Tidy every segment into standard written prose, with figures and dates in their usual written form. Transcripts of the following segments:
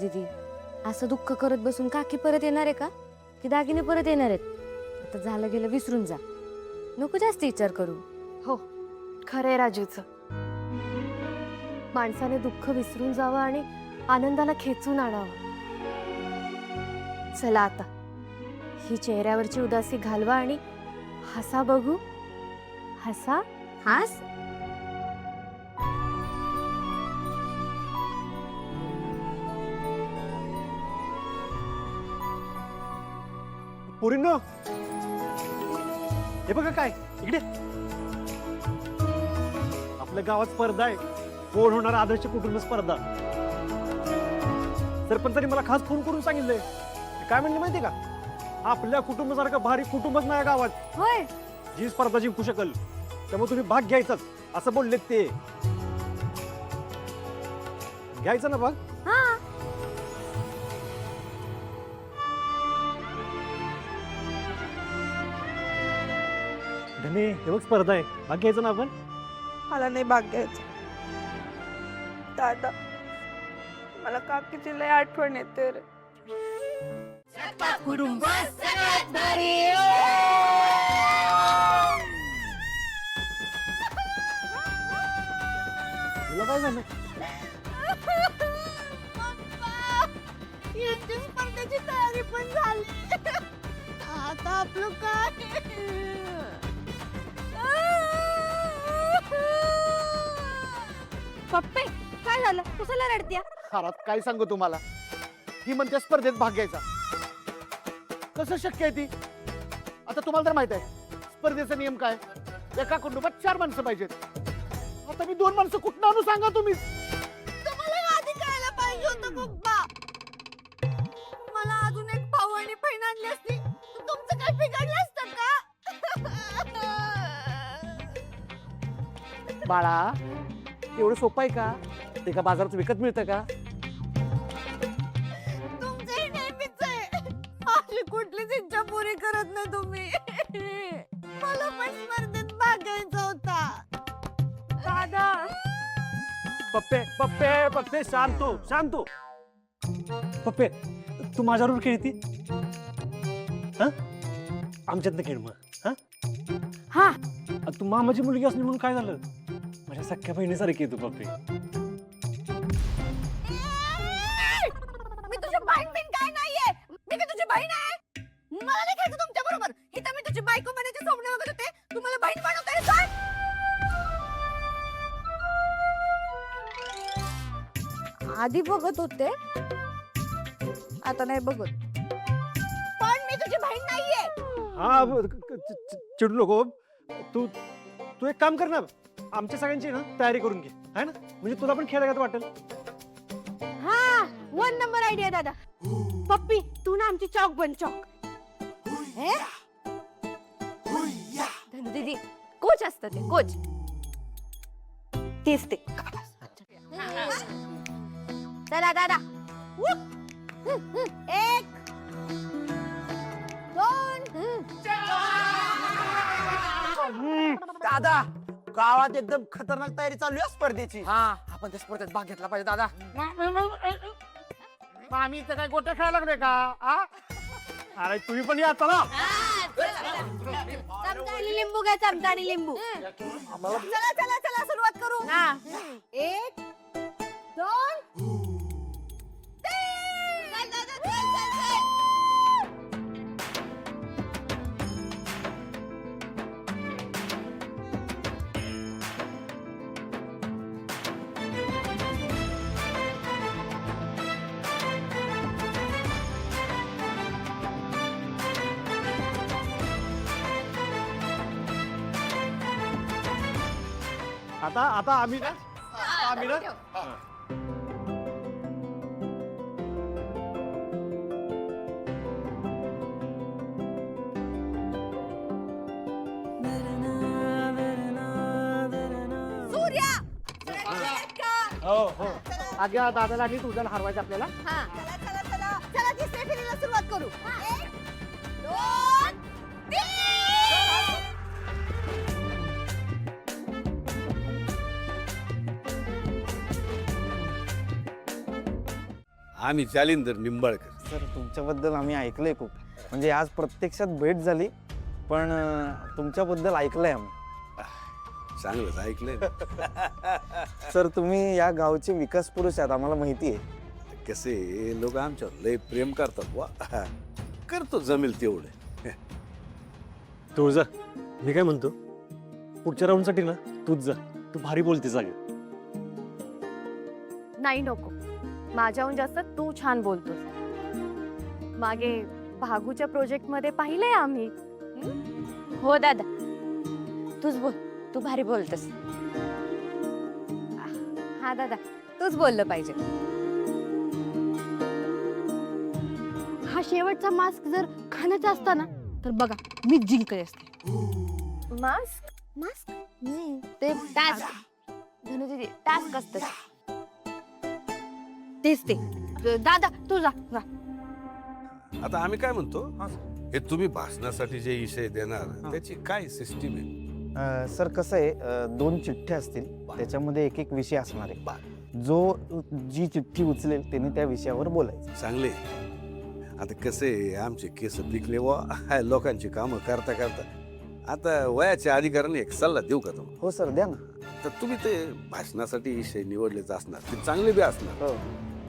दीदी, असं दुःख करत बसून काकी परत येणार आहे का? की दागिने परत येणार आहेत? आता झालं गेलं विसरून जा, नको जास्त विचार करू. हो, खरंय राजूचं. माणसाने दुःख विसरून जावं आणि आनंदाला खेचून आणावं. चला आता ही चेहऱ्यावरची उदासी घालवा आणि हसा बघू. हसा. हास. पोरींनो, हे बघा काय इकडे. आपल्या गावात स्पर्धा आहे, कोण होणार आदर्श कुटुंब स्पर्धा. सरपंचांनी मला खास फोन करून सांगितलंय. काय म्हणले माहितीये का, आपल्या कुटुंबासारखं भारी कुटुंबच नाही गावात. होय. जी स्पर्धा जिंकू शकल त्यामुळे तुम्ही भाग घ्यायचाच असं बोललेत ते. घ्यायचं ना भाग? हा. धने, हे बघ स्पर्धा आहे, भाग घ्यायचा ना आपण? मला नाही भाग घ्यायचं. दादा, मला काकीची लय आठवण येते रे. तुला काय झालं? स्पर्धेची तयारी पण झाली. आता आपलं काय? पप्पे, काय झालं? कशाला रडत्या? खरात काय सांगू तुम्हाला, ही म्हणते स्पर्धेत भाग घ्यायचा. कसं शक्य आहे ती? आता तुम्हाला तर माहित आहे स्पर्धेचा नियम काय. एका कुटुंबात 4 माणसं पाहिजेत. आता मी 2 माणसं कुठं आणू सांगा तुम्ही. तुम्हाला आधी कळायला पाहिजे होतं पप्पा. मला अजून एक भाऊ आणि बहीण आणली असती, तुमचं काय बिघडलं असतं का? बाळा, एवढं सोपं आहे का? ते का बाजारात विकत मिळतं का? तुमचंही नेहमीच आहे. आपली कुठलीच इच्छा पुरी करत नाही तुम्ही. मला पण स्पर्धेत भाग घ्यायचा होता. दादा, पप्पे पप्पे पप्पे, शांत हो, शांत हो. पप्पे, तू माझ्याबरोबर खेळती? हा, आमच्यातनं खेळ मग. हा. तू मामाची मुलगी असली म्हणून काय झालं? माझ्या सख्या बहिणीसारखी आहे तू पप्पे. मी तुझी बहीण बिन काय नाहीये. मी तुझी बहीण आहे. मला नाही खेळायचं तुमच्या बरोबर. इथं मी तुझी बायको बनायचे स्वप्न बघत होते, तुम्हाला बहीण बनवताय. आधी बघत होते, आता नाही बघत. पण मी तुझी बहीण नाहीये. हा, चिडू नको. तू तू एक काम कर ना, आमच्या सगळ्यांची ना तयारी करून घे, है ना? म्हणजे तुला पण खेळायला वाटेल. हा, 1 नंबर आयडिया दादा. पप्पी, तू ना आमची चौक बन, चौक. धनु दीदी कोच असतं, ते कोच. तेच ते. चला दादा. 1 2 दादा, गावात एकदम खतरनाक तयारी चालू आहे स्पर्धेची. हा, आपण त्या स्पर्धेत भाग घेतला पाहिजे दादा. आम्ही इथं काय गोट्या खेळायला लागलोय का? अरे तुम्ही पण या, चला. चमचा आणि लिंबू घ्या, चमचा आणि लिंबू. चला चला चला, सुरुवात करू. 1 2 आता आता आम्ही ना, आम्ही ना. सूर्या. हो हो. अगं दादाला आणि तुझ्याला हरवायचं आपल्याला. हा, चला चला चला चला, तिसऱ्या फेरीला सुरुवात करू. 1 2 3. आम्ही जालिंदर निंबाळकर. सर तुमच्याबद्दल आम्ही ऐकलंय खूप, म्हणजे आज प्रत्यक्षात भेट झाली, पण तुमच्याबद्दल ऐकलंय आम्ही. चांगलंच ऐकलंय ना. सर तुम्ही या गावचे विकास पुरुष आहात, आम्हाला माहिती आहे. कसे लोक आमच्यावर लय प्रेम करतात वा. करतो जमेल तेवढे. तुळजा, मी काय म्हणतो, पुढच्या राऊंडसाठी ना तूच जा. तू भारी बोलते जागे. नाही नको, माझ्याहून जास्त तू छान बोलतोस. मागे भागूच्या प्रोजेक्ट मध्ये पाहिलंय आम्ही. हो दादा, तूच बोल, तू भारी बोलतस. हा दादा, तूच बोललं पाहिजे. हा शेवटचा मास्क जर खाण्याचा असता ना तर बघा मी जिंकले असते. मास्क मास्क ते टास्क धनुजी टास्क असत तेच ते. दादा तू जा जा. आता आम्ही काय म्हणतो, हे तुम्ही भाषणासाठी जे विषय देणार त्याची काय सिस्टीम आहे? सर कसं आहे, 2 चिठ्ठ्या असतील, त्याच्यामध्ये एक एक विषय असणार आहे. जो जी चिठ्ठी उचलेल त्याने त्या विषयावर बोलायचं. चांगले. आता कसे आमचे केस पिकले वा. लोकांची कामं करता करता आता वयाच्या अधिकाराने एक सल्ला देऊ का तुम्हाला? हो सर, द्या ना. तर तुम्ही ते भाषणासाठी विषय निवडलेच असणार, ते चांगले बी असणार. हो.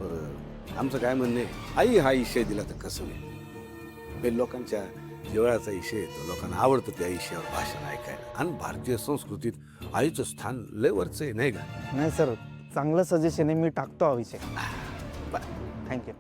बरं, आमचं काय म्हणणं आहे, आई हा विषय दिला तर कसं होईल? हे लोकांच्या जिव्हाळ्याचा विषय येतो, लोकांना आवडतं त्या विषयावर भाषण ऐकायला. आणि भारतीय संस्कृतीत आईचं स्थान लय वरचं आहे, नाही का? नाही सर, चांगलं सजेशन आहे, मी टाकतो हा विषय. बरं. थँक्यू.